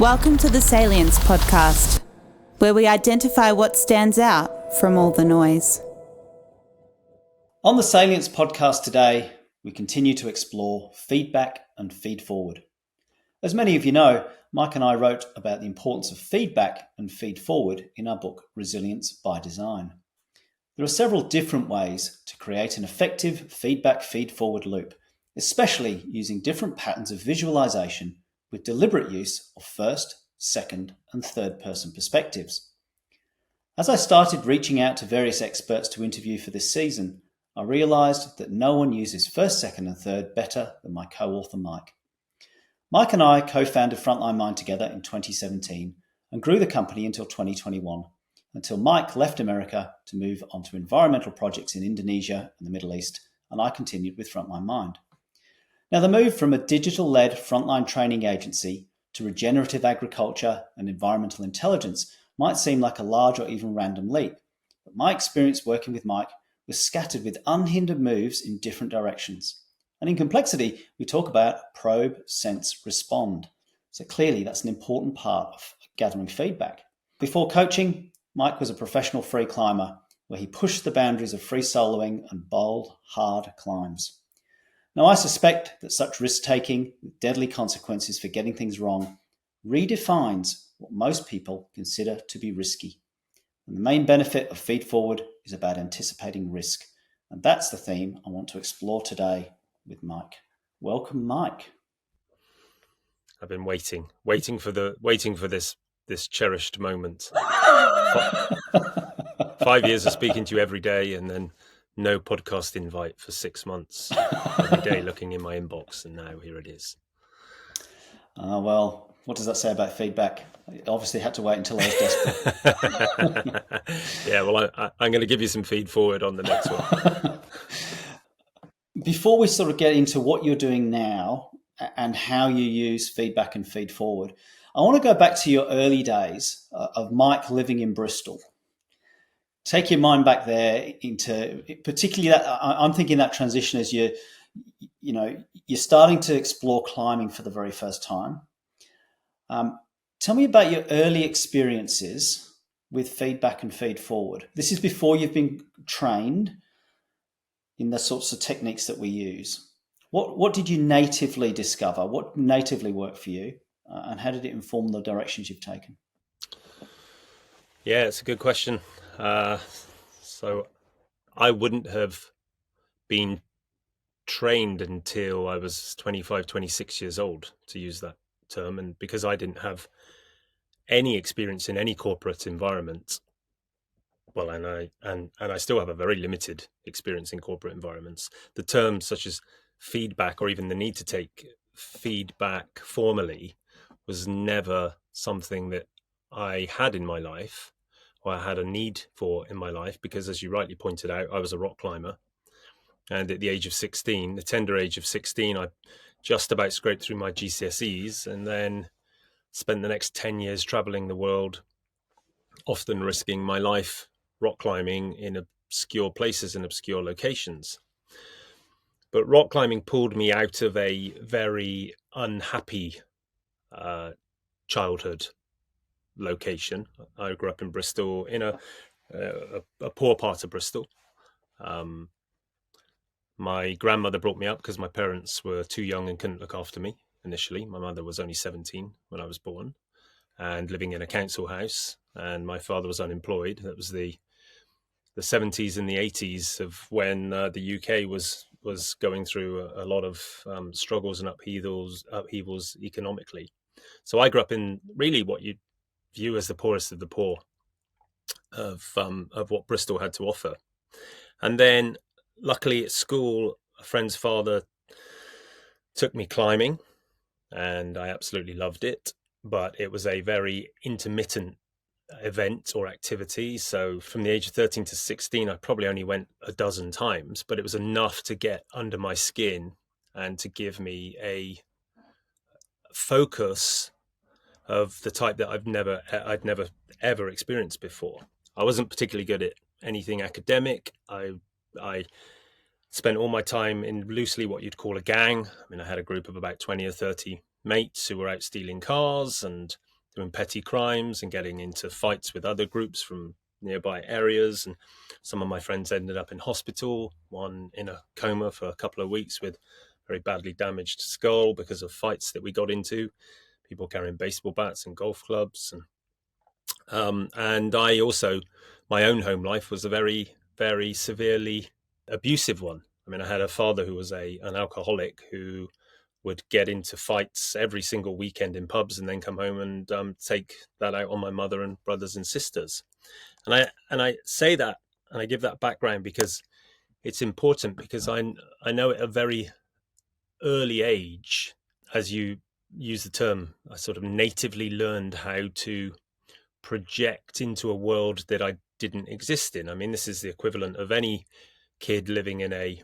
Welcome to the Salience podcast, where we identify what stands out from all the noise. On the Salience podcast today, we continue to explore feedback and feed-forward. As many of you know, Mike and I wrote about the importance of feedback and feed-forward in our book, Resilience by Design. There are several different ways to create an effective feedback feed-forward loop, especially using different patterns of visualization with deliberate use of first, second, and third person perspectives. As I started reaching out to various experts to interview for this season, I realized that no one uses first, second, and third better than my co-author Mike. Mike and I co-founded Frontline Mind together in 2017 and grew the company until 2021, until Mike left America to move on to environmental projects in Indonesia and the Middle East, and I continued with Frontline Mind. Now, the move from a digital-led frontline training agency to regenerative agriculture and environmental intelligence might seem like a large or even random leap, but my experience working with Mike was scattered with unhindered moves in different directions. And in complexity, we talk about probe, sense, respond. So clearly, that's an important part of gathering feedback. Before coaching, Mike was a professional free climber where he pushed the boundaries of free soloing and bold, hard climbs. Now, I suspect that such risk-taking with deadly consequences for getting things wrong redefines what most people consider to be risky. And the main benefit of feed-forward is about anticipating risk. And that's the theme I want to explore today with Mike. Welcome, Mike. I've been waiting for this cherished moment. 5 years of speaking to you every day, and then no podcast invite for 6 months. Every day looking in my inbox, and now here it is. Well, what does that say about feedback? I obviously had to wait until I was desperate. Yeah, well, I'm going to give you some feed forward on the next one. Before we sort of get into what you're doing now and how you use feedback and feed forward, I want to go back to your early days of Mike living in Bristol. Take your mind back there into particularly that. I'm thinking that transition as you're starting to explore climbing for the very first time. Tell me about your early experiences with feedback and feed forward. This is before you've been trained in the sorts of techniques that we use. What did you natively discover? What natively worked for you? And how did it inform the directions you've taken? Yeah, it's a good question. So I wouldn't have been trained until I was 25, 26 years old, to use that term. And because I didn't have any experience in any corporate environment, well, and I still have a very limited experience in corporate environments, the terms such as feedback or even the need to take feedback formally was never something that I had in my life, or I had a need for in my life, because as you rightly pointed out, I was a rock climber. And at the age of 16, the tender age of 16, I just about scraped through my GCSEs and then spent the next 10 years traveling the world, often risking my life rock climbing in obscure places and obscure locations. But rock climbing pulled me out of a very unhappy childhood location. I grew up in Bristol, in a poor part of Bristol. My grandmother brought me up because my parents were too young and couldn't look after me initially. My mother was only 17 when I was born and living in a council house, and my father was unemployed. That was the 70s and the 80s of when the UK was going through a lot of struggles and upheavals economically. So I grew up in really what you'd view as the poorest of the poor of what Bristol had to offer. And then luckily at school, a friend's father took me climbing and I absolutely loved it, but it was a very intermittent event or activity. So from the age of 13 to 16, I probably only went a dozen times, but it was enough to get under my skin and to give me a focus of the type that I'd never ever experienced before. I wasn't particularly good at anything academic. I spent all my time in loosely what you'd call a gang. I mean, I had a group of about 20 or 30 mates who were out stealing cars and doing petty crimes and getting into fights with other groups from nearby areas. And some of my friends ended up in hospital, one in a coma for a couple of weeks with very badly damaged skull because of fights that we got into, people carrying baseball bats and golf clubs. And I also, my own home life was a very, very severely abusive one. I mean, I had a father who was an alcoholic who would get into fights every single weekend in pubs and then come home and take that out on my mother and brothers and sisters. And I say that and I give that background because it's important, because I know at a very early age, as you use the term, I sort of natively learned how to project into a world that I didn't exist in. I mean, this is the equivalent of any kid living in a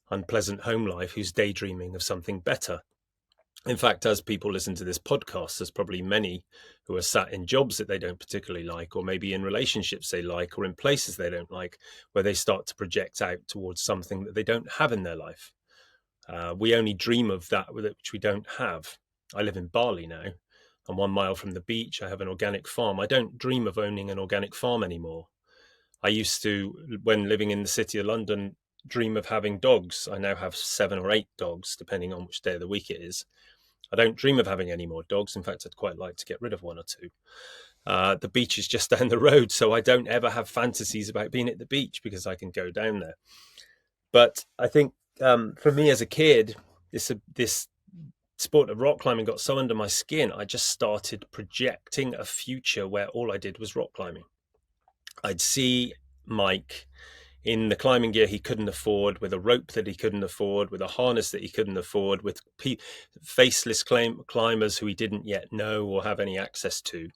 unpleasant home life who's daydreaming of something better. In fact, as people listen to this podcast, there's probably many who are sat in jobs that they don't particularly like, or maybe in relationships they like, or in places they don't like, where they start to project out towards something that they don't have in their life. We only dream of that which we don't have. I live in Bali now. I'm 1 mile from the beach. I have an organic farm. I don't dream of owning an organic farm anymore. I used to, when living in the city of London, dream of having dogs. I now have 7 or 8 dogs, depending on which day of the week it is. I don't dream of having any more dogs. In fact, I'd quite like to get rid of 1 or 2. The beach is just down the road, so I don't ever have fantasies about being at the beach because I can go down there. But I think for me as a kid, this sport of rock climbing got so under my skin, I just started projecting a future where all I did was rock climbing. I'd see Mike in the climbing gear he couldn't afford, with a rope that he couldn't afford, with a harness that he couldn't afford, with faceless climbers who he didn't yet know or have any access to,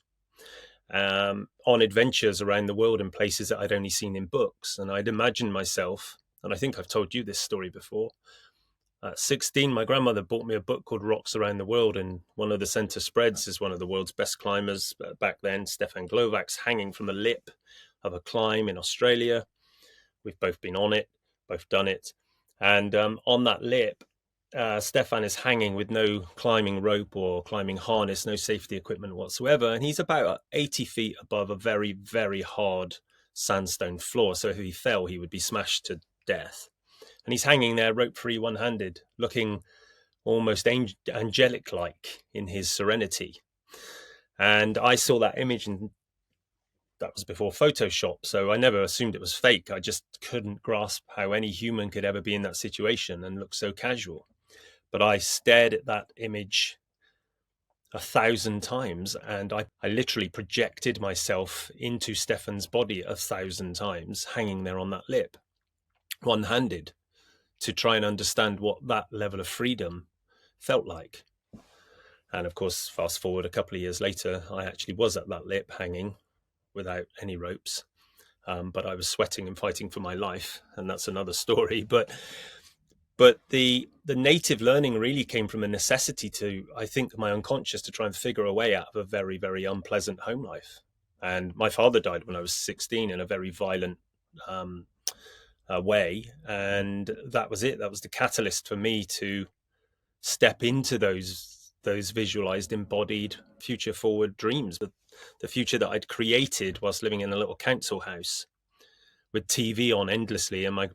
on adventures around the world in places that I'd only seen in books. And I'd imagine myself, and I think I've told you this story before, at 16, my grandmother bought me a book called Rocks Around the World, and one of the center spreads is one of the world's best climbers back then, Stefan Glovak's, hanging from the lip of a climb in Australia. We've both been on it, both done it. And on that lip, Stefan is hanging with no climbing rope or climbing harness, no safety equipment whatsoever. And he's about 80 feet above a very, very hard sandstone floor. So if he fell, he would be smashed to death. And he's hanging there rope-free, one-handed, looking almost angelic-like in his serenity. And I saw that image, and that was before Photoshop, so I never assumed it was fake. I just couldn't grasp how any human could ever be in that situation and look so casual. But I stared at that image 1,000 times, and I literally projected myself into Stefan's body 1,000 times, hanging there on that lip, one-handed, to try and understand what that level of freedom felt like. And of course, fast forward a couple of years later, I actually was at that lip hanging without any ropes, but I was sweating and fighting for my life, and that's another story. But the native learning really came from a necessity to, I think, my unconscious, to try and figure a way out of a very, very unpleasant home life. And my father died when I was 16 in a very violent way, and that was it. That was the catalyst for me to step into those visualized, embodied, future forward dreams, but the future that I'd created whilst living in a little council house with TV on endlessly, and my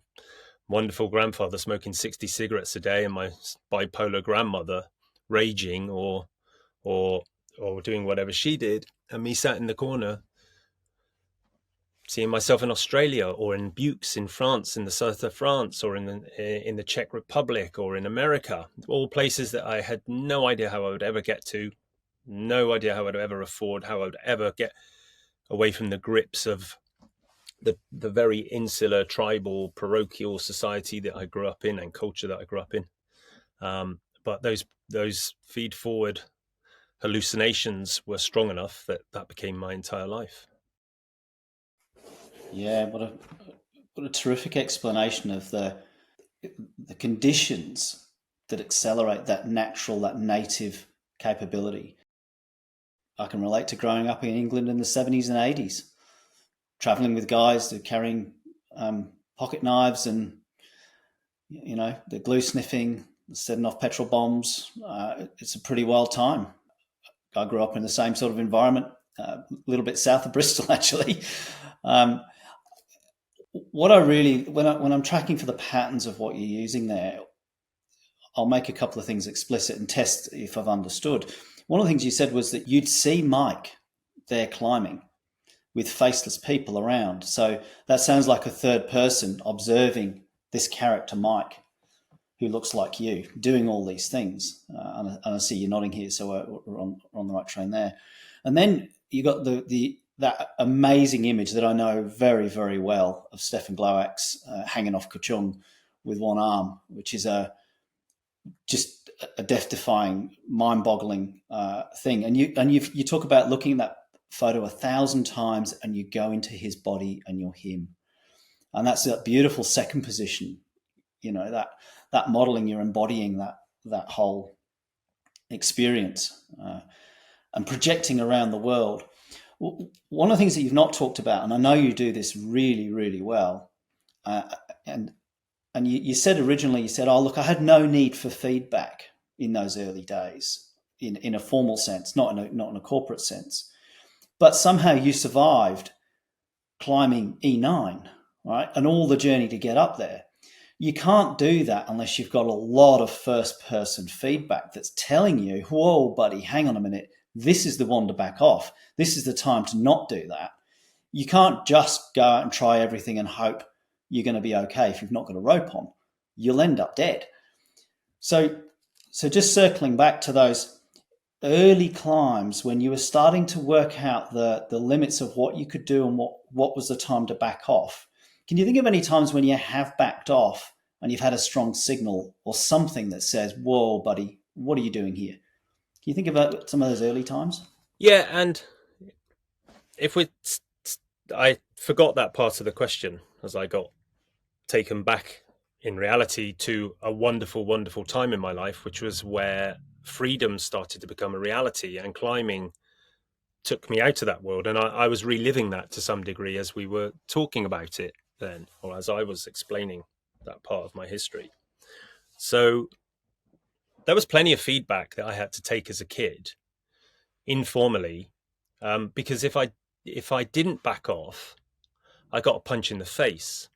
wonderful grandfather smoking 60 cigarettes a day, and my bipolar grandmother raging or doing whatever she did, and me sat in the corner seeing myself in Australia or in Buttes in France, in the south of France, or in the Czech Republic, or in America, all places that I had no idea how I would ever get to, no idea how I'd ever afford, how I would ever get away from the grips of the very insular, tribal, parochial society that I grew up in and culture that I grew up in. But those feed forward hallucinations were strong enough that became my entire life. Yeah, what a terrific explanation of the conditions that accelerate that natural, that native capability. I can relate to growing up in England in the 70s and 80s, traveling with guys that are carrying pocket knives and, the glue sniffing, setting off petrol bombs. It's a pretty wild time. I grew up in the same sort of environment, a little bit south of Bristol, actually. What I really, when I'm tracking for the patterns of what you're using there, I'll make a couple of things explicit and test if I've understood. One of the things you said was that you'd see Mike there climbing with faceless people around. So that sounds like a third person observing this character, Mike, who looks like you, doing all these things. And I see you nodding here, so we're on the right train there. And then you got that amazing image that I know very, very well of Stefan Glowax hanging off Kuching with one arm, which is just a death-defying, mind-boggling thing. And you talk about looking at that photo 1,000 times, and you go into his body and you're him. And that's a beautiful second position. You know, that modeling, you're embodying that whole experience and projecting around the world. One of the things that you've not talked about, and I know you do this really, really well, and you said originally, you said, oh, look, I had no need for feedback in those early days in a formal sense, not in a corporate sense. But somehow you survived climbing E9, right? And all the journey to get up there. You can't do that unless you've got a lot of first-person feedback that's telling you, whoa, buddy, hang on a minute. This is the one to back off. This is the time to not do that. You can't just go out and try everything and hope you're going to be okay if you've not got a rope on. You'll end up dead. So just circling back to those early climbs when you were starting to work out the limits of what you could do and what was the time to back off. Can you think of any times when you have backed off and you've had a strong signal or something that says, whoa, buddy, what are you doing here? Can you think about some of those early times? Yeah, and I forgot that part of the question as I got taken back in reality to a wonderful, wonderful time in my life, which was where freedom started to become a reality, and climbing took me out of that world. And I was reliving that to some degree as we were talking about it then, or as I was explaining that part of my history. So there was plenty of feedback that I had to take as a kid, informally, because if I didn't back off, I got a punch in the face,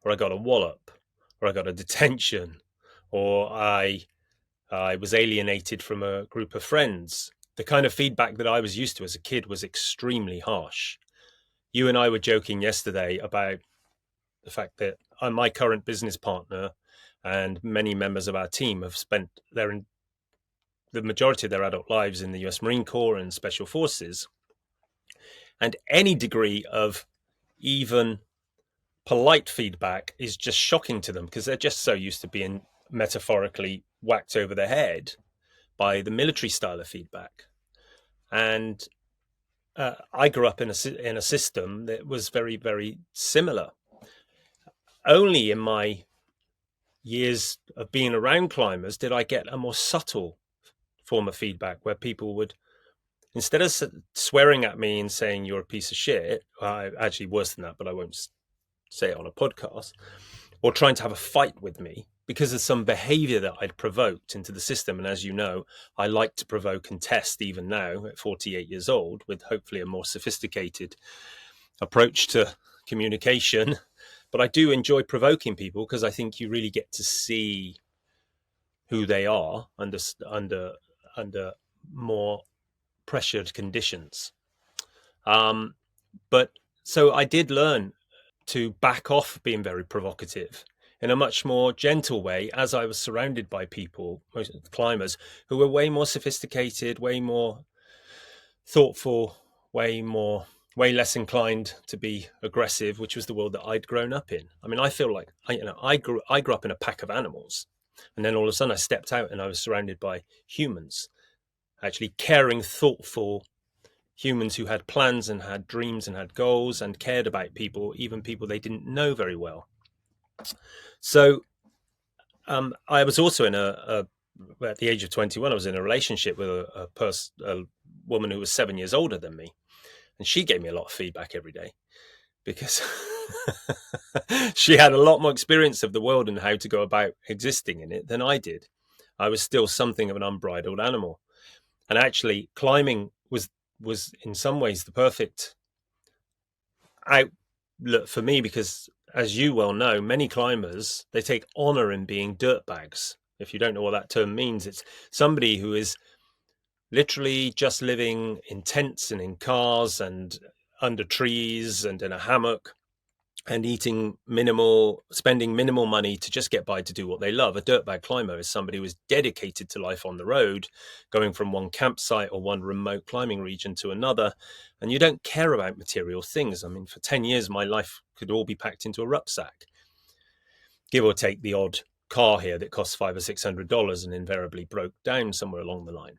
or I got a wallop, or I got a detention, or I was alienated from a group of friends. The kind of feedback that I was used to as a kid was extremely harsh. You and I were joking yesterday about the fact that my current business partner and many members of our team have spent the majority of their adult lives in the US Marine Corps and Special Forces. And any degree of even polite feedback is just shocking to them because they're just so used to being metaphorically whacked over the head by the military style of feedback. And I grew up in a system that was very, very similar. Only in my years of being around climbers did I get a more subtle form of feedback where people would, instead of swearing at me and saying you're a piece of shit, actually worse than that, but I won't say it on a podcast, or trying to have a fight with me because of some behavior that I'd provoked into the system. And as you know, I like to provoke and test even now at 48 years old with hopefully a more sophisticated approach to communication. But I do enjoy provoking people because I think you really get to see who they are under more pressured conditions. But so I did learn to back off being very provocative in a much more gentle way as I was surrounded by people, most climbers, who were way more sophisticated, way more thoughtful, way less inclined to be aggressive, which was the world that I'd grown up in. I mean, I feel like I grew up in a pack of animals, and then all of a sudden I stepped out and I was surrounded by humans, actually caring, thoughtful humans who had plans and had dreams and had goals and cared about people, even people they didn't know very well. So I was also at the age of 21, I was in a relationship with a woman who was 7 years older than me. And she gave me a lot of feedback every day because she had a lot more experience of the world and how to go about existing in it than I did. I was still something of an unbridled animal. And actually, climbing was in some ways the perfect outlet for me, because, as you well know, many climbers, they take honor in being dirtbags. If you don't know what that term means, it's somebody who is literally just living in tents and in cars and under trees and in a hammock and spending minimal money to just get by to do what they love. A dirtbag climber is somebody who is dedicated to life on the road, going from one campsite or one remote climbing region to another. And you don't care about material things. I mean, for 10 years, my life could all be packed into a rucksack, give or take the odd car here that costs $500 or $600 and invariably broke down somewhere along the line.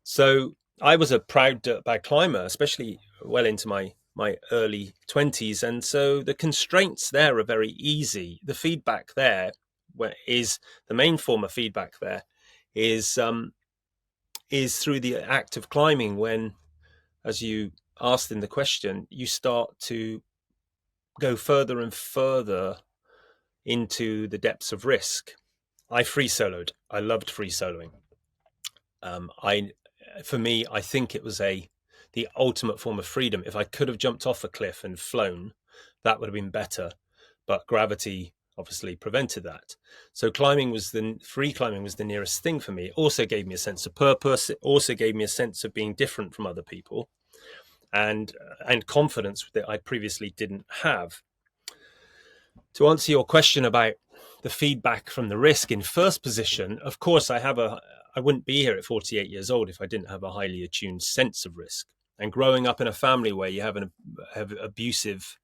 So I was a proud dirtbag climber, especially well into my early 20s. And so the constraints there are very easy. The feedback there is the main form of feedback there is through the act of climbing, when, as you asked in the question, you start to go further and further into the depths of risk. I free soloed. I loved free soloing. For me, I think it was the ultimate form of freedom. If I could have jumped off a cliff and flown, that would have been better. But gravity obviously prevented that. So free climbing was the nearest thing for me. It also gave me a sense of purpose. It also gave me a sense of being different from other people, and confidence that I previously didn't have. To answer your question about the feedback from the risk in first position, of course, I wouldn't be here at 48 years old if I didn't have a highly attuned sense of risk. And growing up in a family where you have abusive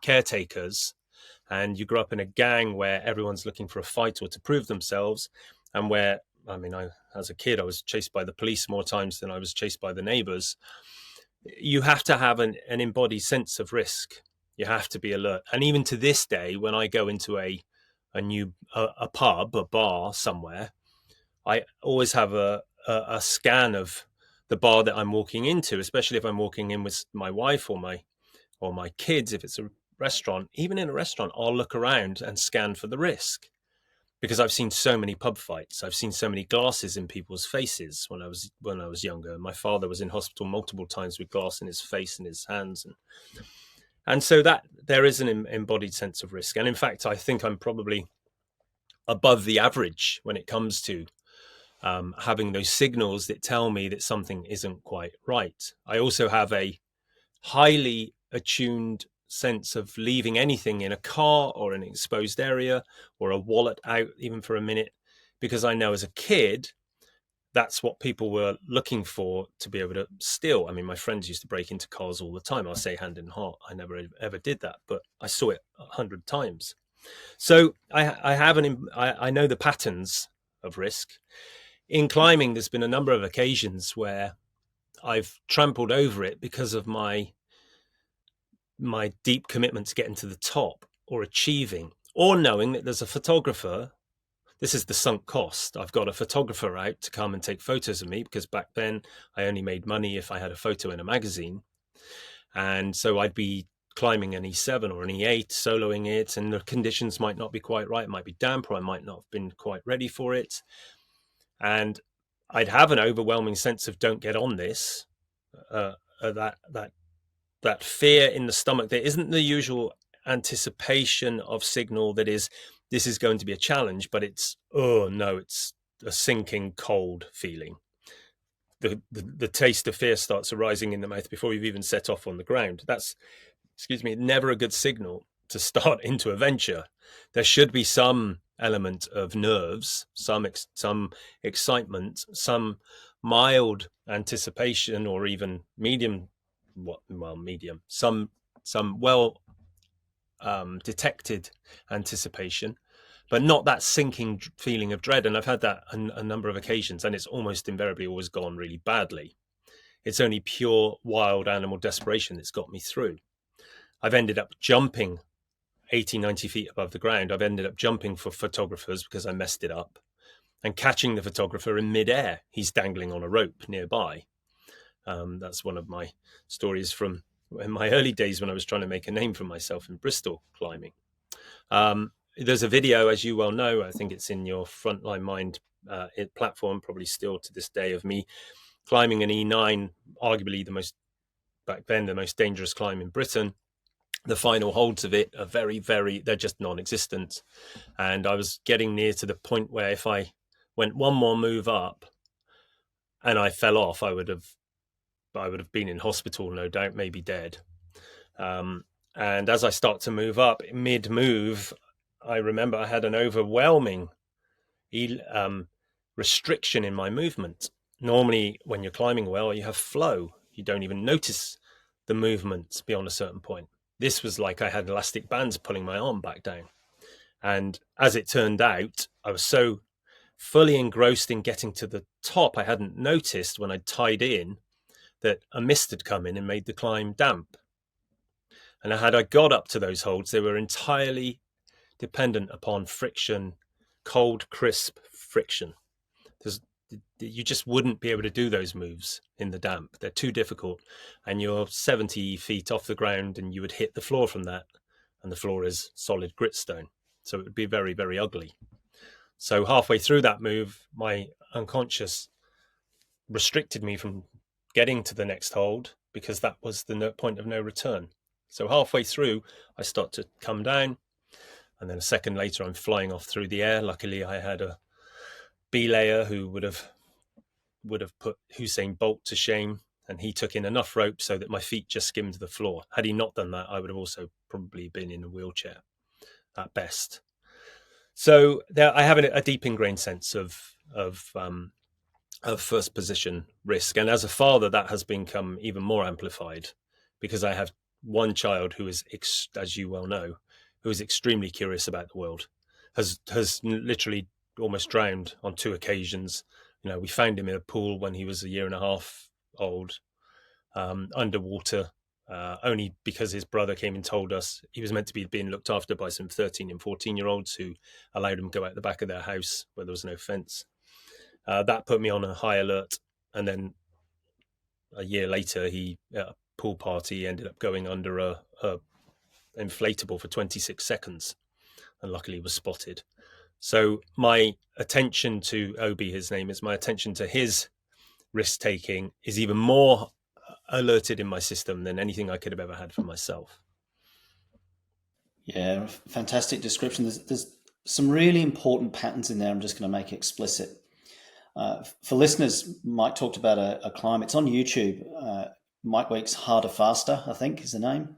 caretakers, and you grow up in a gang where everyone's looking for a fight or to prove themselves, and where, as a kid, I was chased by the police more times than I was chased by the neighbors. You have to have an embodied sense of risk. You have to be alert. And even to this day, when I go into a pub, a bar somewhere, I always have a scan of the bar that I'm walking into, especially if I'm walking in with my wife or my kids. If it's a restaurant, even in a restaurant, I'll look around and scan for the risk, because I've seen so many pub fights. I've seen so many glasses in people's faces when I was younger. My father was in hospital multiple times with glass in his face and his hands, and so that there is an embodied sense of risk. And in fact, I think I'm probably above the average when it comes to having those signals that tell me that something isn't quite right. I also have a highly attuned sense of leaving anything in a car or an exposed area or a wallet out even for a minute, because I know as a kid that's what people were looking for to be able to steal. I mean, my friends used to break into cars all the time. I'll say hand in heart, I never ever did that, but I saw it 100 times. So I know the patterns of risk. In climbing, there's been a number of occasions where I've trampled over it because of my deep commitment to getting to the top or achieving, or knowing that there's a photographer. This is the sunk cost. I've got a photographer out to come and take photos of me, because back then I only made money if I had a photo in a magazine. And so I'd be climbing an E7 or an E8, soloing it, and the conditions might not be quite right. It might be damp, or I might not have been quite ready for it. And I'd have an overwhelming sense of don't get on this, that fear in the stomach. There isn't the usual anticipation of signal that is, this is going to be a challenge, but it's, oh no, it's a sinking cold feeling. The taste of fear starts arising in the mouth before you've even set off on the ground. That's, never a good signal to start into a venture. There should be some element of nerves, some excitement, some mild anticipation, or even medium, some detected anticipation, but not that sinking feeling of dread. And I've had that a number of occasions, and it's almost invariably always gone really badly. It's only pure wild animal desperation that's got me through. I've ended up jumping 80, 90 feet above the ground. I've ended up jumping for photographers because I messed it up, and catching the photographer in midair. He's dangling on a rope nearby. That's one of my stories from in my early days when I was trying to make a name for myself in Bristol climbing. There's a video, as you well know, I think it's in your Frontline Mind platform, probably still to this day, of me climbing an E9, arguably back then the most dangerous climb in Britain. The final holds of it are they're just non-existent. And I was getting near to the point where if I went one more move up and I fell off, I would have been in hospital, no doubt, maybe dead. And as I start to move up, mid-move, I remember I had an overwhelming restriction in my movement. Normally, when you're climbing well, you have flow. You don't even notice the movement beyond a certain point. This was like I had elastic bands pulling my arm back down. And as it turned out, I was so fully engrossed in getting to the top, I hadn't noticed when I tied in that a mist had come in and made the climb damp. And had I got up to those holds, they were entirely dependent upon friction, cold, crisp friction. You just wouldn't be able to do those moves in the damp. They're too difficult. And you're 70 feet off the ground and you would hit the floor from that. And the floor is solid gritstone. So it would be very, very ugly. So halfway through that move, my unconscious restricted me from getting to the next hold because that was the point of no return. So halfway through, I start to come down. And then a second later, I'm flying off through the air. Luckily, I had a belayer who would have put Usain Bolt to shame, and he took in enough rope so that my feet just skimmed the floor. Had he not done that, I would have also probably been in a wheelchair at best. So there, I have a deep ingrained sense of first position risk, and as a father, that has become even more amplified because I have one child who is, as you well know, who is extremely curious about the world, has literally almost drowned on 2 occasions. We found him in a pool when he was 1.5 years old, underwater, only because his brother came and told us he was meant to be being looked after by some 13 and 14-year-olds who allowed him to go out the back of their house where there was no fence. That put me on a high alert. And then a year later, he, at a pool party, ended up going under a inflatable for 26 seconds and luckily was spotted. So my attention to Obi, his name is, my attention to his risk-taking is even more alerted in my system than anything I could have ever had for myself. Yeah, fantastic description. There's some really important patterns in there I'm just going to make explicit. For listeners, Mike talked about a climb. It's on YouTube. Mike Weeks' Harder, Faster, I think is the name.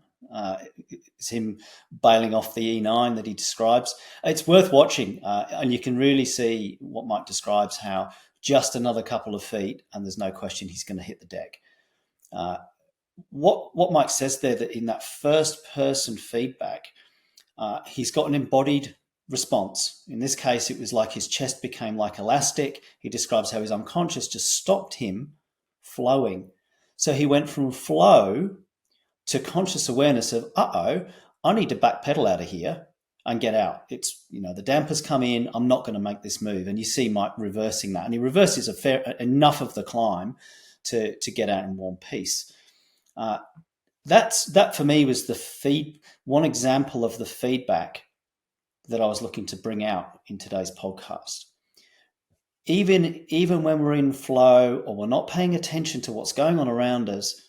It's him bailing off the E9 that he describes. It's worth watching, and you can really see what Mike describes, how just another couple of feet and there's no question he's going to hit the deck. What Mike says there, that in that first person feedback, he's got an embodied response. In this case, it was like his chest became like elastic. He describes how his unconscious just stopped him flowing. So he went from flow to conscious awareness of, I need to backpedal out of here and get out. It's, the dampers come in, I'm not going to make this move. And you see Mike reversing that. And he reverses enough of the climb to get out in one piece. That for me was one example of the feedback that I was looking to bring out in today's podcast. Even when we're in flow or we're not paying attention to what's going on around us,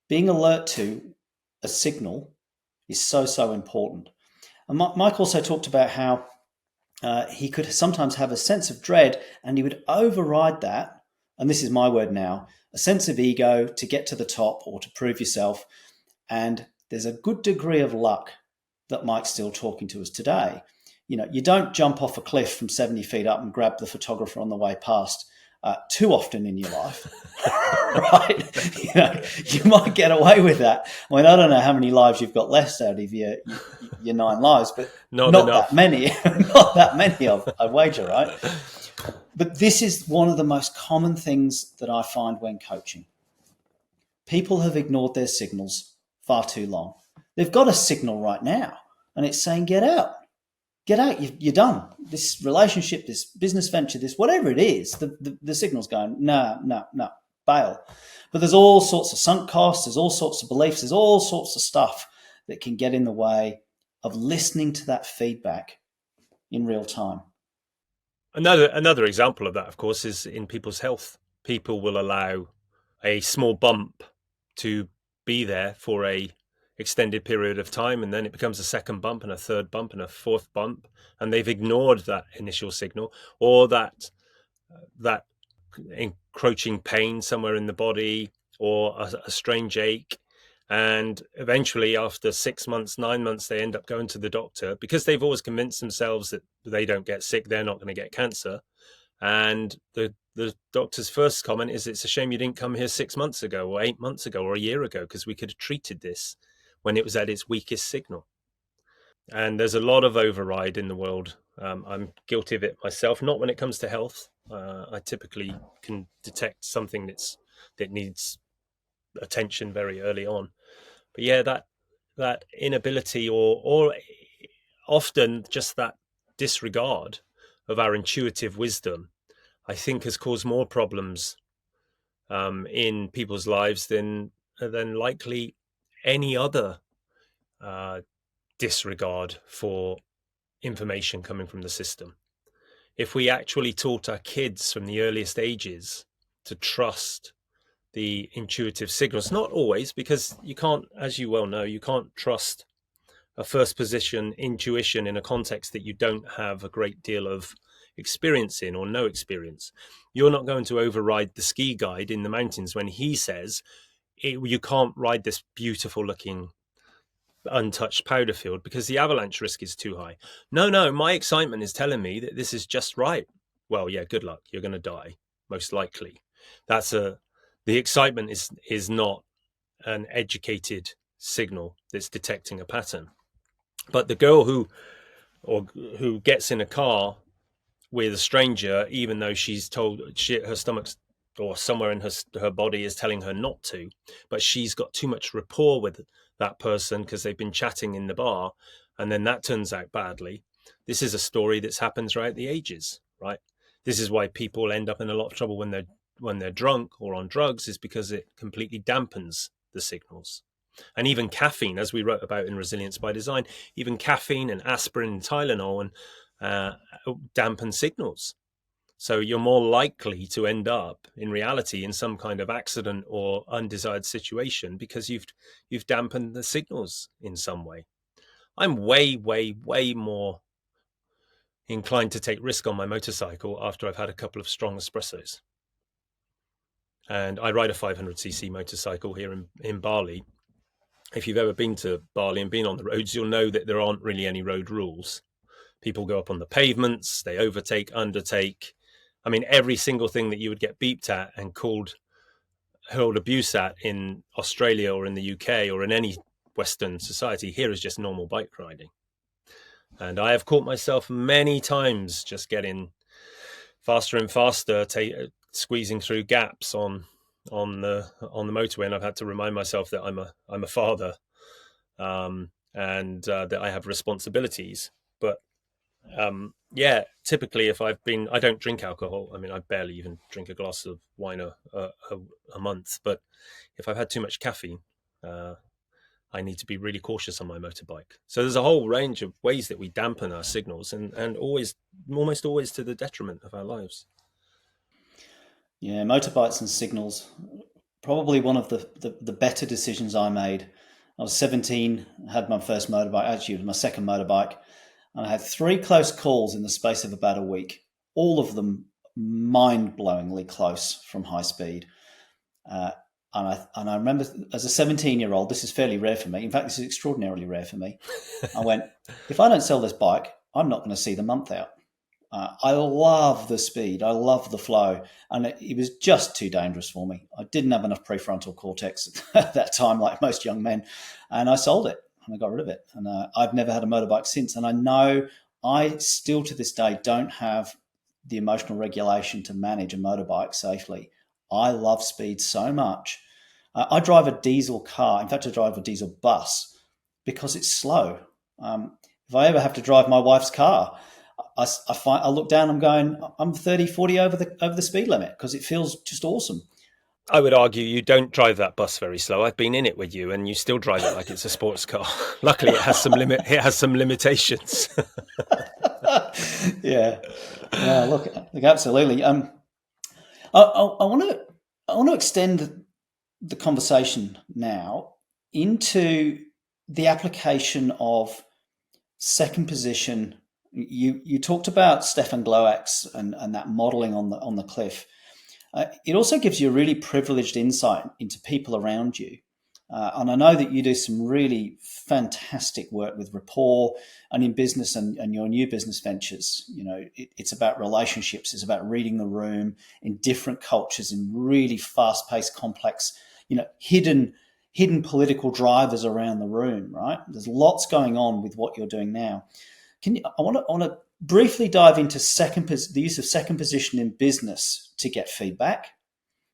being alert to a signal is so important. And Mike also talked about how he could sometimes have a sense of dread and he would override that, and this is my word now, a sense of ego to get to the top or to prove yourself. And there's a good degree of luck that Mike's still talking to us today. You don't jump off a cliff from 70 feet up and grab the photographer on the way past too often in your life, right? You might get away with that. I mean, I don't know how many lives you've got left out of your 9 lives, but not that many. Not that many, I wager, right? But this is one of the most common things that I find when coaching. People have ignored their signals far too long. They've got a signal right now, and it's saying, get out. Get out, you're done. This relationship, this business venture, this whatever it is, the signal's going, no, bail. But there's all sorts of sunk costs, there's all sorts of beliefs, there's all sorts of stuff that can get in the way of listening to that feedback in real time. Another example of that, of course, is in people's health. People will allow a small bump to be there for a extended period of time, and then it becomes a second bump and a third bump and a fourth bump, and they've ignored that initial signal, or that encroaching pain somewhere in the body, or a strange ache. And eventually, after 6 months, 9 months, they end up going to the doctor because they've always convinced themselves that they don't get sick, they're not going to get cancer. And the doctor's first comment is, it's a shame you didn't come here 6 months ago or 8 months ago or a year ago, because we could have treated this when it was at its weakest signal. And there's a lot of override in the world. I'm guilty of it myself, not when it comes to health. I typically can detect something that needs attention very early on. But yeah, that inability, or often just that disregard of our intuitive wisdom, I think has caused more problems in people's lives than likely any other disregard for information coming from the system. If we actually taught our kids from the earliest ages to trust the intuitive signals, not always, because you can't, as you well know, you can't trust a first position intuition in a context that you don't have a great deal of experience in, or no experience. You're not going to override the ski guide in the mountains when he says you can't ride this beautiful looking untouched powder field because the avalanche risk is too high. No, my excitement is telling me that this is just right. Well, yeah, good luck. You're going to die, most likely. The excitement is not an educated signal that's detecting a pattern. But the girl who gets in a car with a stranger, even though she's told her stomach's, or somewhere in her body is telling her not to, but she's got too much rapport with that person because they've been chatting in the bar, and then that turns out badly. This is a story that's happened throughout the ages, right? This is why people end up in a lot of trouble when they're drunk or on drugs, is because it completely dampens the signals. And even caffeine, as we wrote about in Resilience by Design, even caffeine and aspirin and Tylenol and dampen signals. So you're more likely to end up in reality in some kind of accident or undesired situation because you've dampened the signals in some way. I'm way more inclined to take risk on my motorcycle after I've had a couple of strong espressos. And I ride a 500cc motorcycle here in Bali. If you've ever been to Bali and been on the roads, you'll know that there aren't really any road rules. People go up on the pavements, they overtake, undertake. I mean, every single thing that you would get beeped at and hurled abuse at in Australia or in the UK or in any Western society, here is just normal bike riding. And I have caught myself many times just getting faster and faster, squeezing through gaps on the motorway, and I've had to remind myself that I'm a father, and that I have responsibilities. But yeah, typically I don't drink alcohol. I mean, I barely even drink a glass of wine a month. But if I've had too much caffeine, I need to be really cautious on my motorbike. So there's a whole range of ways that we dampen our signals, and almost always to the detriment of our lives. Yeah, motorbikes and signals, probably one of the better decisions I made. I was 17, had my first motorbike, actually it was my second motorbike, and I had 3 close calls in the space of about a week, all of them mind-blowingly close from high speed. And I remember as a 17-year-old, this is fairly rare for me. In fact, this is extraordinarily rare for me. I went, if I don't sell this bike, I'm not going to see the month out. I love the speed. I love the flow. And it was just too dangerous for me. I didn't have enough prefrontal cortex at that time, like most young men. And I sold it and I got rid of it. And I've never had a motorbike since. And I know I still to this day don't have the emotional regulation to manage a motorbike safely. I love speed so much. I drive a diesel car. In fact, I drive a diesel bus because it's slow. If I ever have to drive my wife's car, I look down, I'm going, I'm 30, 40 over the speed limit because it feels just awesome. I would argue you don't drive that bus very slow. I've been in it with you, and you still drive it like it's a sports car. Luckily, it has some limitations. Yeah. No, look, absolutely. I want to extend the conversation now into the application of second position. You talked about Stefan Gloak's and that modeling on the cliff. It also gives you a really privileged insight into people around you. And I know that you do some really fantastic work with rapport and in business and your new business ventures. You know, it's about relationships, it's about reading the room in different cultures, in really fast-paced, complex, hidden political drivers around the room, right? There's lots going on with what you're doing now. I want to briefly dive into the use of second position in business to get feedback.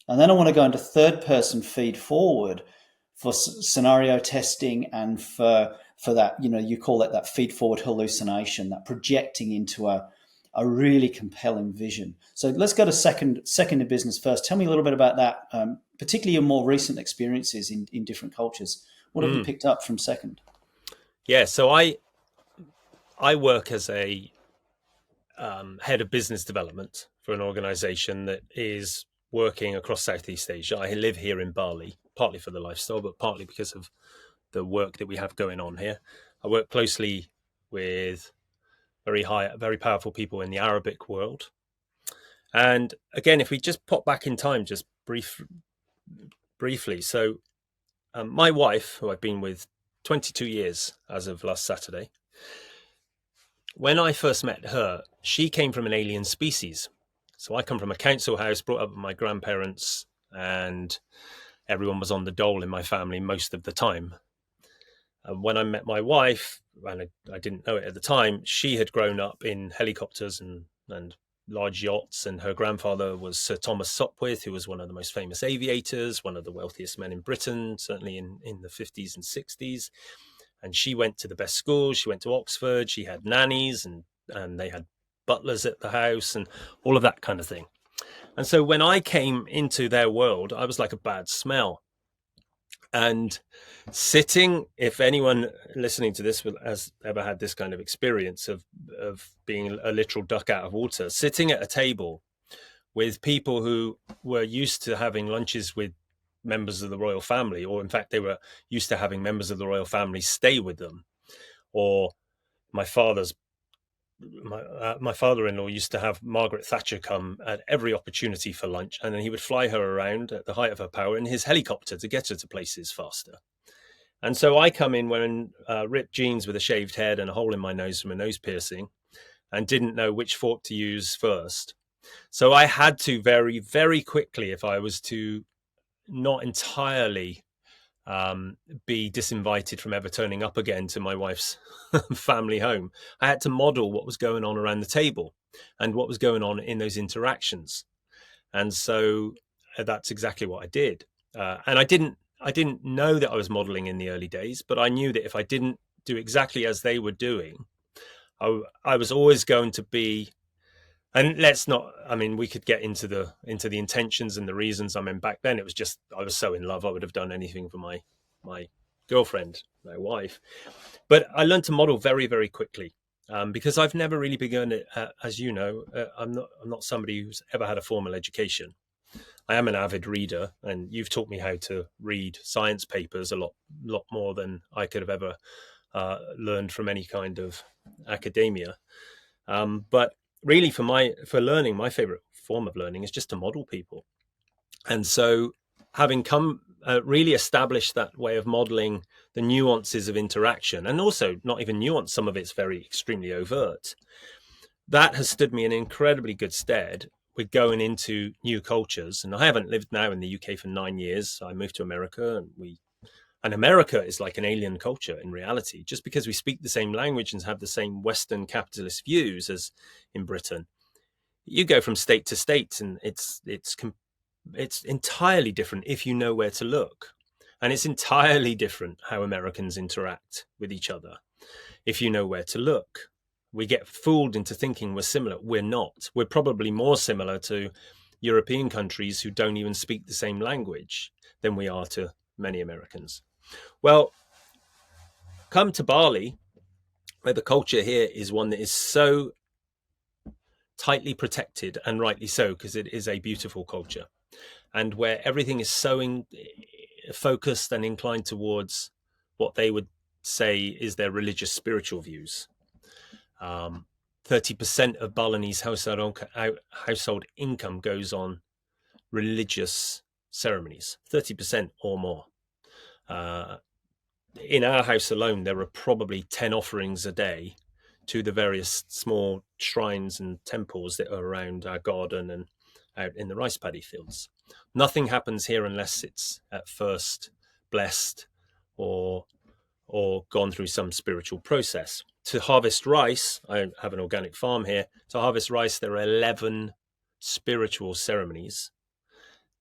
And then I want to go into third person feed forward for scenario testing and for that, you call it that feed forward hallucination, that projecting into a really compelling vision. So let's go to second in business first. Tell me a little bit about that, particularly your more recent experiences in different cultures. What have you picked up from second? Yeah, so I work as a head of business development for an organization that is working across Southeast Asia. I live here in Bali, partly for the lifestyle, but partly because of the work that we have going on here. I work closely with very powerful people in the Arabic world. And again, if we just pop back in time, just briefly. So my wife, who I've been with 22 years as of last Saturday, when I first met her, she came from an alien species. So I come from a council house, brought up with my grandparents, and everyone was on the dole in my family most of the time. And when I met my wife, and I didn't know it at the time, she had grown up in helicopters and large yachts, and her grandfather was Sir Thomas Sopwith, who was one of the most famous aviators, one of the wealthiest men in Britain, certainly in the 50s and 60s. And she went to the best schools. She went to Oxford. She had nannies and they had butlers at the house and all of that kind of thing. And so when I came into their world, I was like a bad smell. And sitting, if anyone listening to this has ever had this kind of experience of being a literal duck out of water, sitting at a table with people who were used to having lunches with members of the royal family, or in fact they were used to having members of the royal family stay with them, or my father-in-law used to have Margaret Thatcher come at every opportunity for lunch, and then he would fly her around at the height of her power in his helicopter to get her to places faster. And so I come in wearing ripped jeans with a shaved head and a hole in my nose from a nose piercing, and didn't know which fork to use first. So I had to very, very quickly, if I was to not entirely be disinvited from ever turning up again to my wife's family home, I had to model what was going on around the table and what was going on in those interactions. And so that's exactly what I did. And I didn't know that I was modeling in the early days, but I knew that if I didn't do exactly as they were doing, I was always going to be. And we could get into the intentions and the reasons. Back then it was just, I was so in love, I would have done anything for my girlfriend, my wife. But I learned to model very, very quickly because I've never really begun it. As you know, I'm not somebody who's ever had a formal education. I am an avid reader, and you've taught me how to read science papers a lot more than I could have ever learned from any kind of academia. But really for learning, my favorite form of learning is just to model people. And so having really established that way of modeling the nuances of interaction, and also not even nuance, some of it's very extremely overt, that has stood me in incredibly good stead with going into new cultures. And I haven't lived now in the UK for 9 years. I moved to America, and America is like an alien culture in reality, just because we speak the same language and have the same Western capitalist views as in Britain. You go from state to state, and it's entirely different if you know where to look. And it's entirely different how Americans interact with each other if you know where to look. We get fooled into thinking we're similar. We're not. We're probably more similar to European countries who don't even speak the same language than we are to many Americans. Well, come to Bali, where the culture here is one that is so tightly protected, and rightly so, because it is a beautiful culture, and where everything is so focused and inclined towards what they would say is their religious spiritual views. 30% of Balinese household income goes on religious ceremonies, 30% or more. In our house alone, there are probably 10 offerings a day to the various small shrines and temples that are around our garden and out in the rice paddy fields. Nothing happens here unless it's at first blessed or gone through some spiritual process. To harvest rice, I have an organic farm here. To harvest rice, there are 11 spiritual ceremonies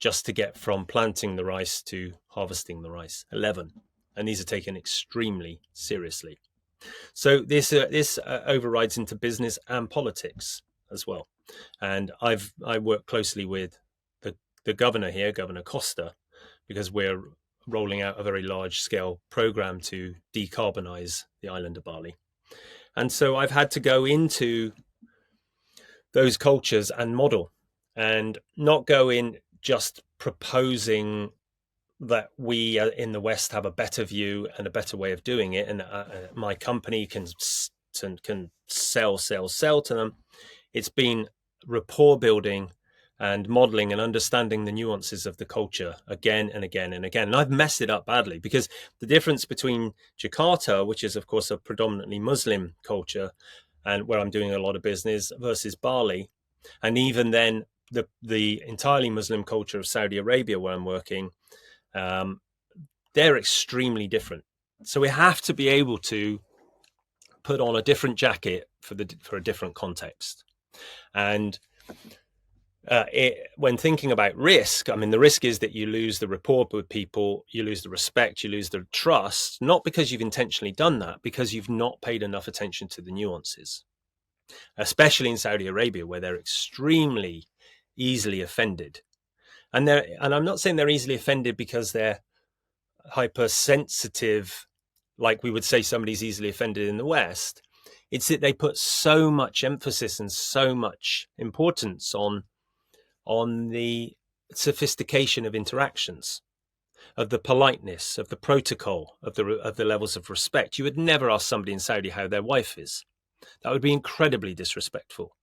just to get from planting the rice to harvesting the rice. 11. And these are taken extremely seriously. So this overrides into business and politics as well. And I work closely with the governor here, Governor Costa, because we're rolling out a very large scale program to decarbonize the island of Bali. And so I've had to go into those cultures and model, and not go in just proposing that we in the West have a better view and a better way of doing it, and my company can sell to them. It's been rapport building and modeling and understanding the nuances of the culture again and again and again. And I've messed it up badly, because the difference between Jakarta, which is of course a predominantly Muslim culture and where I'm doing a lot of business, versus Bali, and even then the entirely Muslim culture of Saudi Arabia where I'm working, they're extremely different. So we have to be able to put on a different jacket for a different context. And when thinking about risk, I mean, the risk is that you lose the rapport with people, you lose the respect, you lose the trust, not because you've intentionally done that, because you've not paid enough attention to the nuances, especially in Saudi Arabia, where they're extremely easily offended. And I'm not saying they're easily offended because they're hypersensitive, like we would say somebody's easily offended in the West. It's that they put so much emphasis and so much importance on the sophistication of interactions, of the politeness, of the protocol, of the levels of respect. You would never ask somebody in Saudi how their wife is. That would be incredibly disrespectful.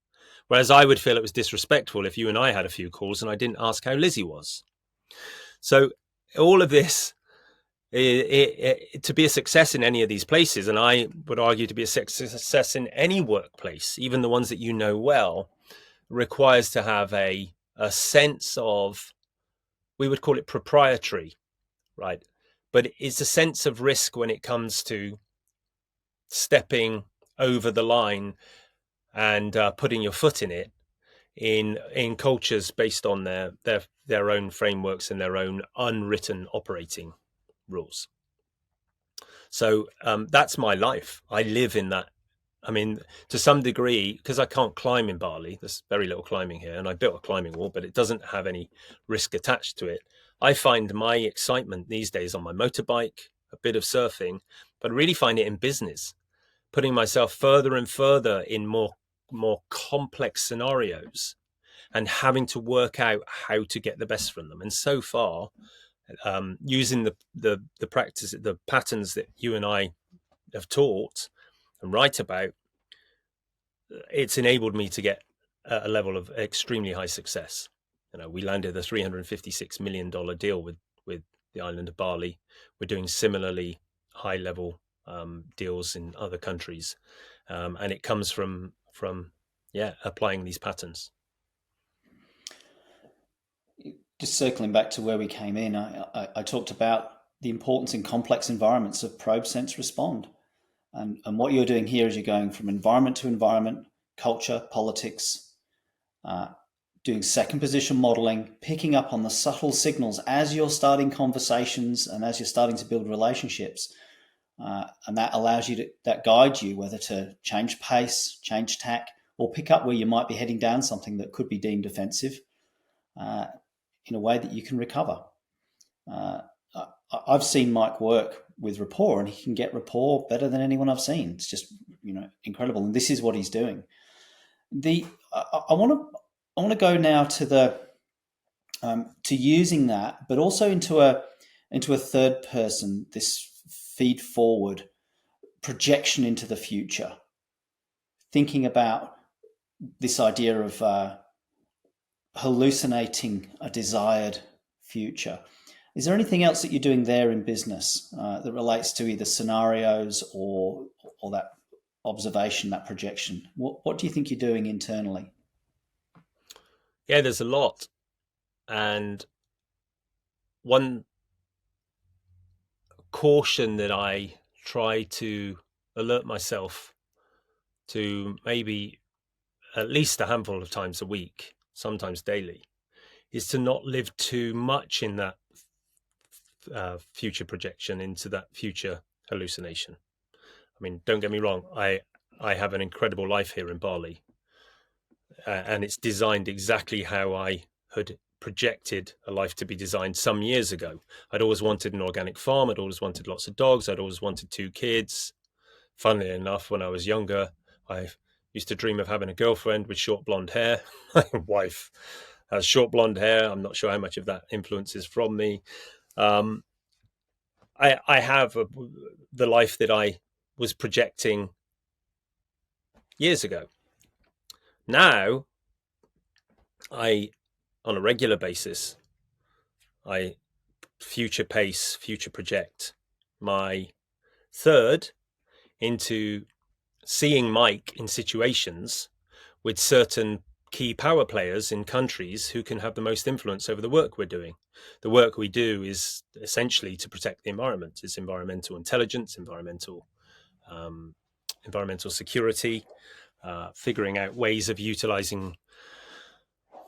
Whereas I would feel it was disrespectful if you and I had a few calls and I didn't ask how Lizzie was. So all of this, to be a success in any of these places, and I would argue to be a success in any workplace, even the ones that you know well, requires to have a sense of, we would call it proprietary, right? But it's a sense of risk when it comes to stepping over the line and putting your foot in it in cultures based on their own frameworks and their own unwritten operating rules. So that's my life. I live in that. I mean, to some degree, because I can't climb in Bali, there's very little climbing here, and I built a climbing wall, but it doesn't have any risk attached to it. I find my excitement these days on my motorbike, a bit of surfing, but I really find it in business, putting myself further and further in more complex scenarios and having to work out how to get the best from them. And so far, using the practice, the patterns that you and I have taught and write about, it's enabled me to get a level of extremely high success. You know, we landed a $356 million deal with the island of Bali. We're doing similarly high level deals in other countries, and it comes from applying these patterns. Just circling back to where we came in, I talked about the importance in complex environments of probe, sense, respond. And what you're doing here is you're going from environment to environment, culture, politics, doing second position modeling, picking up on the subtle signals as you're starting conversations and as you're starting to build relationships. And that allows you that guides you whether to change pace, change tack, or pick up where you might be heading down something that could be deemed offensive in a way that you can recover. I've seen Mike work with rapport, and he can get rapport better than anyone I've seen. It's just, incredible. And this is what he's doing. I want to go now to the to using that, but also into a third person. This feed forward projection into the future, thinking about this idea of hallucinating a desired future. Is there anything else that you're doing there in business that relates to either scenarios or that observation, that projection? What do you think you're doing internally? Yeah, there's a lot. And one caution that I try to alert myself to, maybe at least a handful of times a week, sometimes daily, is to not live too much in that future projection, into that future hallucination. I mean, don't get me wrong, I have an incredible life here in Bali, and it's designed exactly how I had projected a life to be designed some years ago. I'd always wanted an organic farm. I'd always wanted lots of dogs. I'd always wanted 2 kids. Funnily enough, when I was younger, I used to dream of having a girlfriend with short blonde hair. My wife has short blonde hair. I'm not sure how much of that influences from me. I have the life that I was projecting years ago. Now, on a regular basis, I future pace, future project my third into seeing Mike in situations with certain key power players in countries who can have the most influence over the work we're doing. The work we do is essentially to protect the environment. It's environmental intelligence, environmental security, figuring out ways of utilizing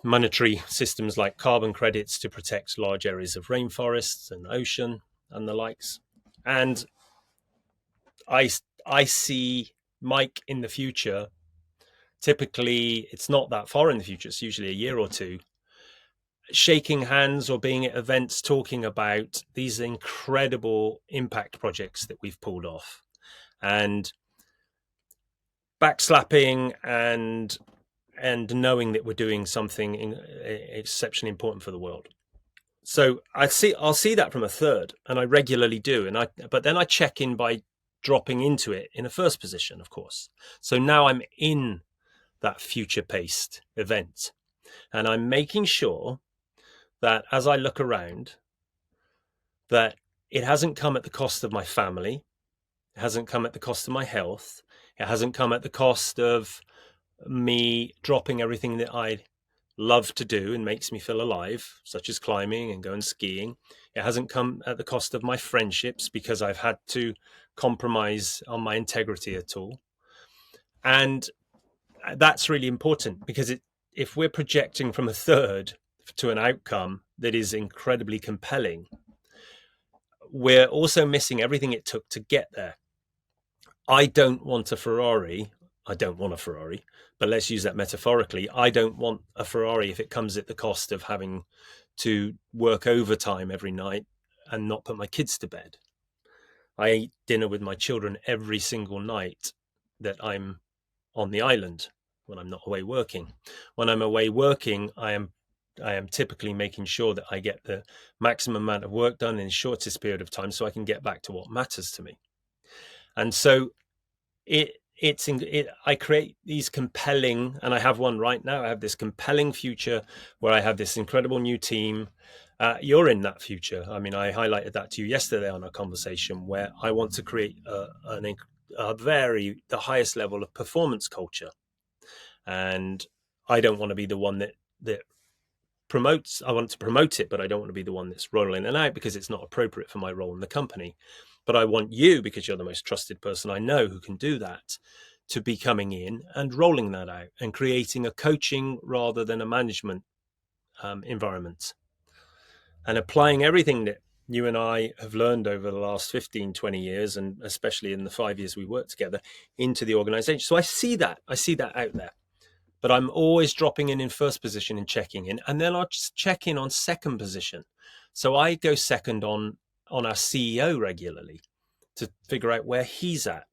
monetary systems like carbon credits to protect large areas of rainforests and ocean and the likes. And I see Mike in the future. Typically, it's not that far in the future. It's usually a year or two, shaking hands or being at events talking about these incredible impact projects that we've pulled off, and backslapping and knowing that we're doing something exceptionally important for the world. So I'll see that from a third, and I regularly do. But then I check in by dropping into it in a first position, of course. So now I'm in that future-paced event, and I'm making sure that as I look around, that it hasn't come at the cost of my family, it hasn't come at the cost of my health, it hasn't come at the cost of me dropping everything that I love to do and makes me feel alive, such as climbing and going skiing. It hasn't come at the cost of my friendships because I've had to compromise on my integrity at all. And that's really important, because if we're projecting from a third to an outcome that is incredibly compelling, we're also missing everything it took to get there. I don't want a Ferrari, but let's use that metaphorically. I don't want a Ferrari if it comes at the cost of having to work overtime every night and not put my kids to bed. I eat dinner with my children every single night that I'm on the island when I'm not away working. When I'm away working, I am typically making sure that I get the maximum amount of work done in the shortest period of time so I can get back to what matters to me. And so I create these compelling, and I have one right now. I have this compelling future where I have this incredible new team. You're in that future. I mean, I highlighted that to you yesterday on our conversation, where I want to create the highest level of performance culture. And I don't want to be the one that promotes. I want to promote it, but I don't want to be the one that's rolling it out because it's not appropriate for my role in the company. But I want you, because you're the most trusted person I know who can do that, to be coming in and rolling that out and creating a coaching rather than a management environment, and applying everything that you and I have learned over the last 15, 20 years, and especially in the 5 years we worked together, into the organization. So I see that out there. But I'm always dropping in first position and checking in, and then I'll just check in on second position. So I go second on our CEO regularly to figure out where he's at.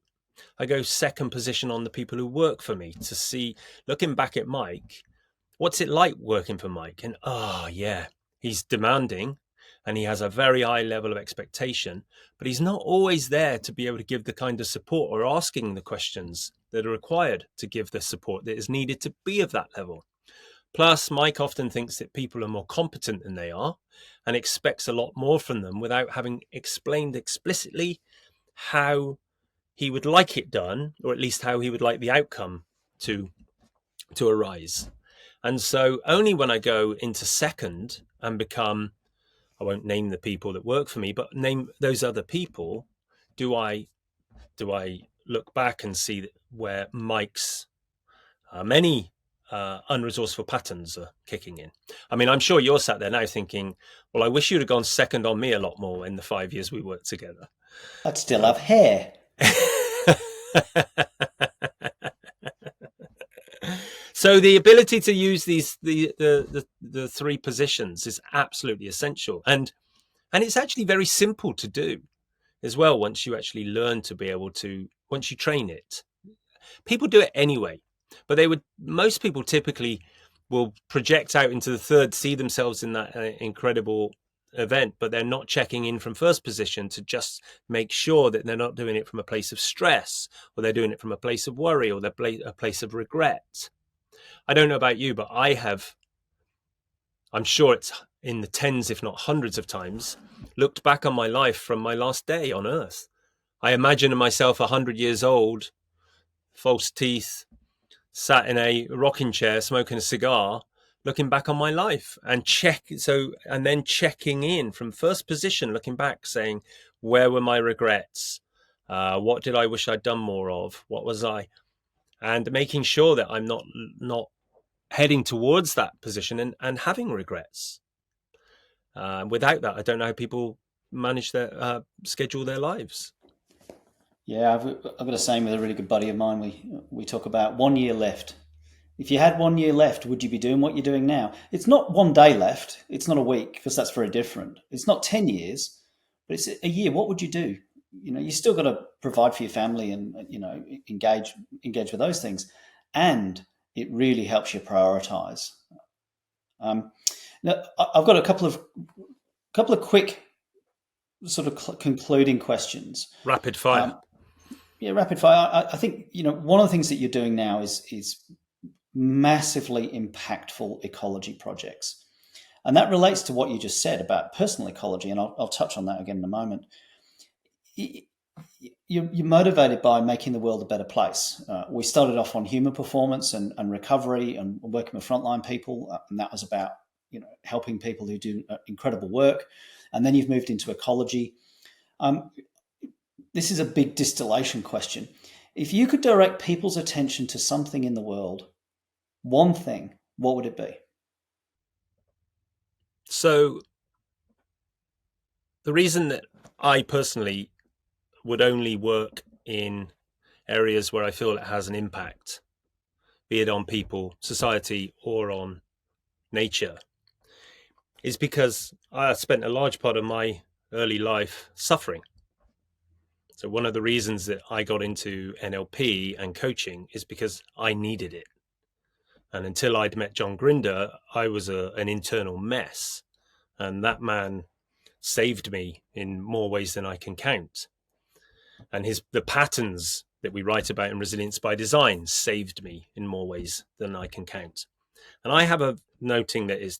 I go second position on the people who work for me to see, looking back at Mike, what's it like working for Mike? And yeah, he's demanding and he has a very high level of expectation, but he's not always there to be able to give the kind of support or asking the questions that are required to give the support that is needed to be of that level. Plus, Mike often thinks that people are more competent than they are and expects a lot more from them without having explained explicitly how he would like it done, or at least how he would like the outcome to arise. And so only when I go into second and become, I won't name the people that work for me, but name those other people, do I look back and see where Mike's many unresourceful patterns are kicking in. I mean, I'm sure you're sat there now thinking, well, I wish you'd have gone second on me a lot more in the 5 years we worked together. I'd still have hair. So the ability to use the three positions is absolutely essential, and it's actually very simple to do as well once you actually learn to be able to, once you train it. People do it anyway, but most people typically will project out into the third, see themselves in that incredible event, but they're not checking in from first position to just make sure that they're not doing it from a place of stress, or they're doing it from a place of worry, or a place of regret. I don't know about you, but I'm sure it's in the tens, if not hundreds of times, looked back on my life from my last day on earth. I imagine myself 100 years old, false teeth, sat in a rocking chair, smoking a cigar, looking back on my life and then checking in from first position, looking back, saying, where were my regrets? What did I wish I'd done more of? What was I? And making sure that I'm not heading towards that position and having regrets. Without that, I don't know how people manage their schedule their lives. Yeah, I've got a saying with a really good buddy of mine. We talk about 1 year left. If you had 1 year left, would you be doing what you're doing now? It's not 1 day left. It's not a week, because that's very different. It's not 10 years, but it's a year. What would you do? You still got to provide for your family and, engage with those things. And it really helps you prioritize. Now, I've got a couple of quick sort of concluding questions. Rapid fire. Rapid fire. I think, one of the things that you're doing now is massively impactful ecology projects. And that relates to what you just said about personal ecology, and I'll touch on that again in a moment. You're motivated by making the world a better place. We started off on human performance and recovery and working with frontline people, and that was about helping people who do incredible work. And then you've moved into ecology. This is a big distillation question. If you could direct people's attention to something in the world, one thing, what would it be? So the reason that I personally would only work in areas where I feel it has an impact, be it on people, society, or on nature, is because I spent a large part of my early life suffering. So one of the reasons that I got into NLP and coaching is because I needed it. And until I'd met John Grinder, I was an internal mess. And that man saved me in more ways than I can count. And the patterns that we write about in Resilience by Design saved me in more ways than I can count. And I have a noting that is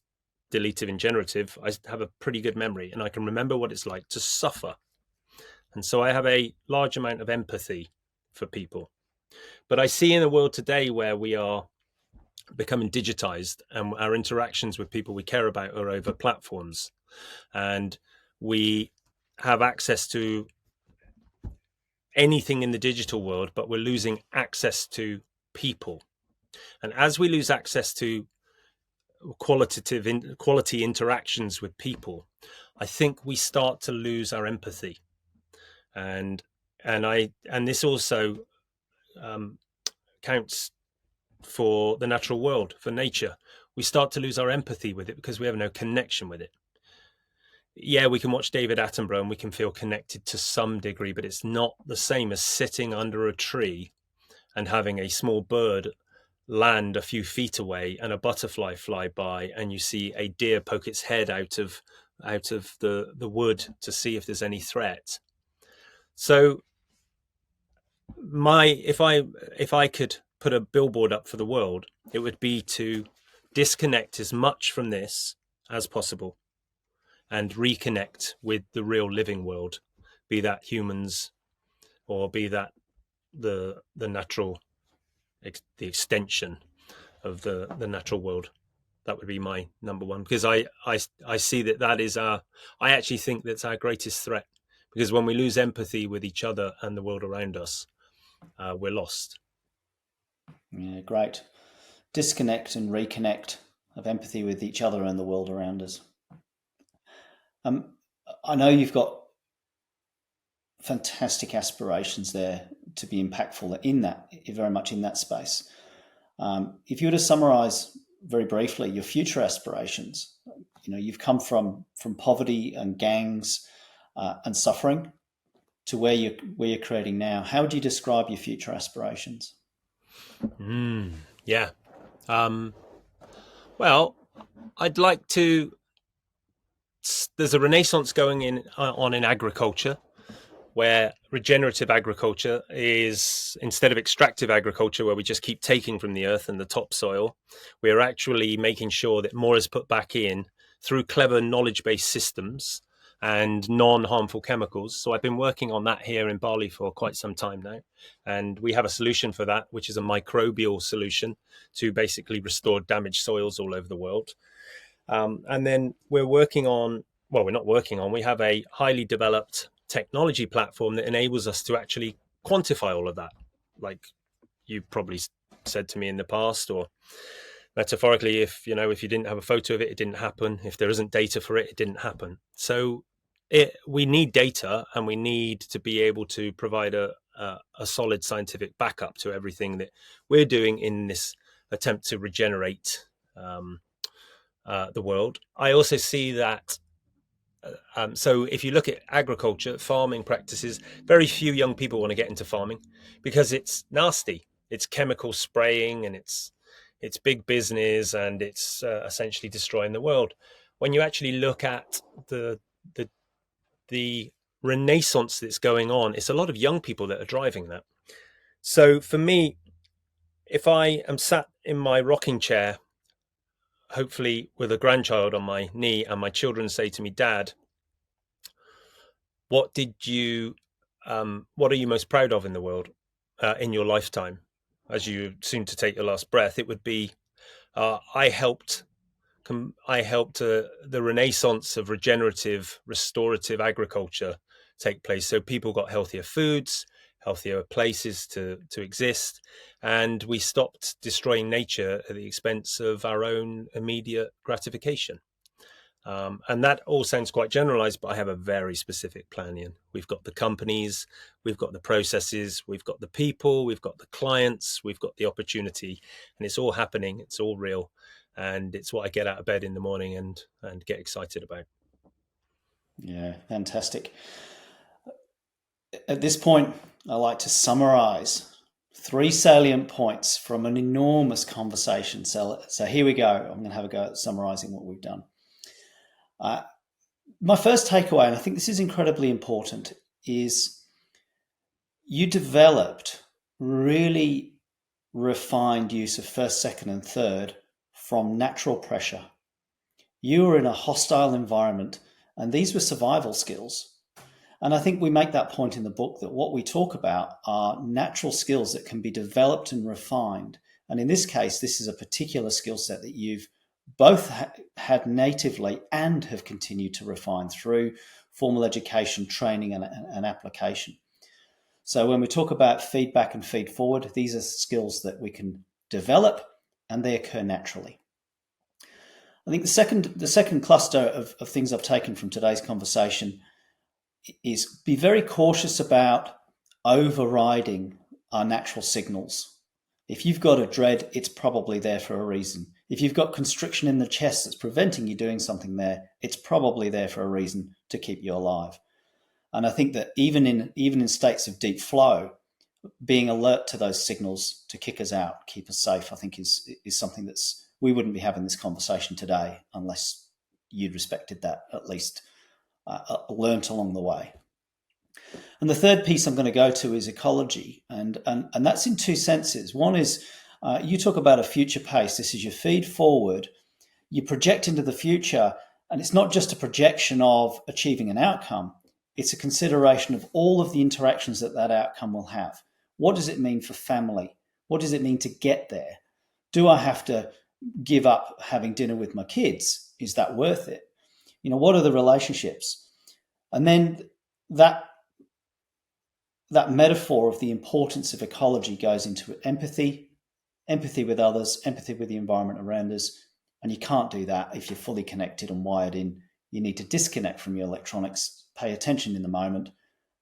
deletive and generative. I have a pretty good memory, and I can remember what it's like to suffer. And so I have a large amount of empathy for people. But I see in a world today where we are becoming digitized and our interactions with people we care about are over platforms, and we have access to anything in the digital world, but we're losing access to people. And as we lose access to quality interactions with people, I think we start to lose our empathy. And this also counts for the natural world, for nature. We start to lose our empathy with it because we have no connection with it. yeah, we can watch David Attenborough and we can feel connected to some degree, but it's not the same as sitting under a tree and having a small bird land a few feet away and a butterfly fly by, and you see a deer poke its head out of the wood to see if there's any threat. So if I could put a billboard up for the world, it would be to disconnect as much from this as possible and reconnect with the real living world, be that humans or be that the natural, the extension of the natural world. That would be my number one, because I see that is I actually think that's our greatest threat, because when we lose empathy with each other and the world around us, we're lost. Yeah, great. Disconnect and reconnect, of empathy with each other and the world around us. I know you've got fantastic aspirations there to be impactful in that, very much in that space. If you were to summarize very briefly your future aspirations, you've come from poverty and gangs and suffering to where you're creating now. How would you describe your future aspirations? Yeah. Well, I'd like to. There's a renaissance going on in agriculture, where regenerative agriculture is, instead of extractive agriculture, where we just keep taking from the earth and the topsoil, we're actually making sure that more is put back in through clever knowledge-based systems and non-harmful chemicals. So I've been working on that here in Bali for quite some time now. And we have a solution for that, which is a microbial solution to basically restore damaged soils all over the world. And then we're working on, well, we're not working on, we have a highly developed technology platform that enables us to actually quantify all of that. Like you probably said to me in the past, or metaphorically, if you didn't have a photo of it, it didn't happen. If there isn't data for it, it didn't happen. So we need data, and we need to be able to provide a solid scientific backup to everything that we're doing in this attempt to regenerate the world. I also see that so if you look at agriculture, farming practices, very few young people want to get into farming because it's nasty. It's chemical spraying, and it's big business, and it's essentially destroying the world. When you actually look at the renaissance that's going on, it's a lot of young people that are driving that. So for me, if I am sat in my rocking chair, hopefully with a grandchild on my knee, and my children say to me, "Dad, what are you most proud of in the world in your lifetime, as you soon to take your last breath?" It would be, I helped the renaissance of regenerative, restorative agriculture take place. So people got healthier foods, healthier places to exist, and we stopped destroying nature at the expense of our own immediate gratification. And that all sounds quite generalized, but I have a very specific plan in. We've got the companies, we've got the processes, we've got the people, we've got the clients, we've got the opportunity, and it's all happening. It's all real. And it's what I get out of bed in the morning and get excited about. Yeah, fantastic. At this point, I like to summarize 3 salient points from an enormous conversation. So here we go. I'm going to have a go at summarizing what we've done. My first takeaway, and I think this is incredibly important, is you developed really refined use of first, second, and third from natural pressure. You were in a hostile environment, and these were survival skills. And I think we make that point in the book, that what we talk about are natural skills that can be developed and refined. And in this case, this is a particular skill set that you've both had natively and have continued to refine through formal education, training, and application. So when we talk about feedback and feed forward, these are skills that we can develop, and they occur naturally. I think the second cluster of things I've taken from today's conversation is be very cautious about overriding our natural signals. If you've got a dread, it's probably there for a reason. If you've got constriction in the chest that's preventing you doing something there, it's probably there for a reason to keep you alive. And I think that even in states of deep flow, being alert to those signals to kick us out, keep us safe, I think is something we wouldn't be having this conversation today unless you'd respected that, at least learnt along the way. And the third piece I'm going to go to is ecology, and that's in two senses. One is you talk about a future pace. This is your feed forward. You project into the future, and it's not just a projection of achieving an outcome. It's a consideration of all of the interactions that outcome will have. What does it mean for family? What does it mean to get there? Do I have to give up having dinner with my kids? Is that worth it? What are the relationships? And then that metaphor of the importance of ecology goes into empathy with others, empathy with the environment around us. And you can't do that if you're fully connected and wired in. You need to disconnect from your electronics, pay attention in the moment,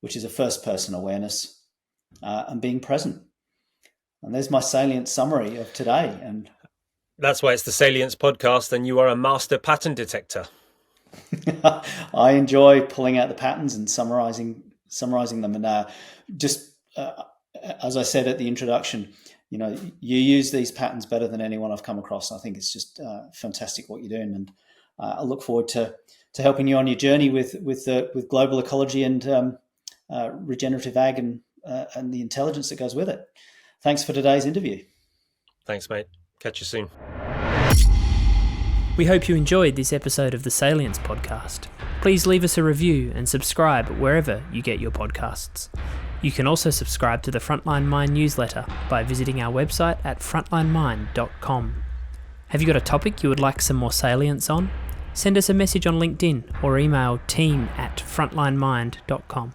which is a first-person awareness, and being present. And there's my salient summary of today. And that's why it's the Salience podcast, and you are a master pattern detector. I enjoy pulling out the patterns and summarizing them. And as I said at the introduction, you use these patterns better than anyone I've come across. I think it's just fantastic what you're doing, and I look forward to helping you on your journey with global ecology and regenerative ag and the intelligence that goes with it. Thanks for today's interview. Thanks, mate. Catch you soon. We hope you enjoyed this episode of the Salience podcast. Please leave us a review and subscribe wherever you get your podcasts. You can also subscribe to the Frontline Mind newsletter by visiting our website at frontlinemind.com. Have you got a topic you would like some more salience on? Send us a message on LinkedIn or email team@frontlinemind.com.